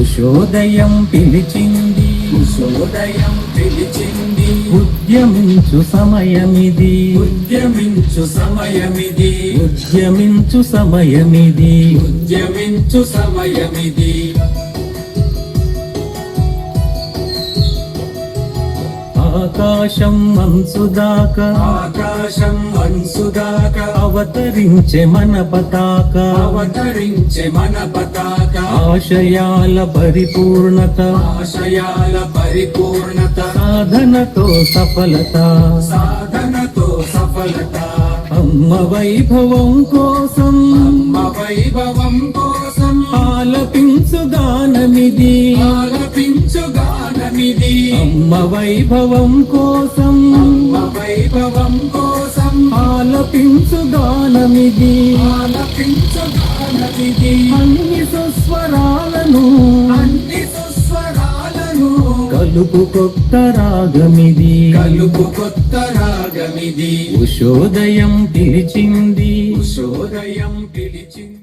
ఉషోదయం పిలిచింది, ఉషోదయం పిలిచింది. ఉద్యమించు సమయమిది, ఉద్యమించు సమయమిది, ఉద్యమించు సమయమిది. ఉద్యమించు సమయమిది. ఆకాశం మంచుదాకా, ఆకాశం మనసుదాకా అవతరించే మన పతాక, అవతరించే మన పతాక. ఆశయాల పరిపూర్ణత, ఆశయాల పరిపూర్ణత, సాధనతో సఫలత. సాధనతో సఫలత. అమ్మ వైభవం కోసం, అమ్మ వైభవం కోసం ఆలపించు గానమిది, ఆలపించు గానమిది. అమ్మ వైభవం కోసం, అమ్మ వైభవం కోసం ఆలపించు గానమిది. ఆలపించు గానమిది. అన్ని సుస్వరాలను అన్ని సుస్వరాలను కలుపు కొత్త రాగమిది, కలుపు కొత్త రాగమిది. ఉషోదయం పిలిచింది, ఉషోదయం పిలిచింది.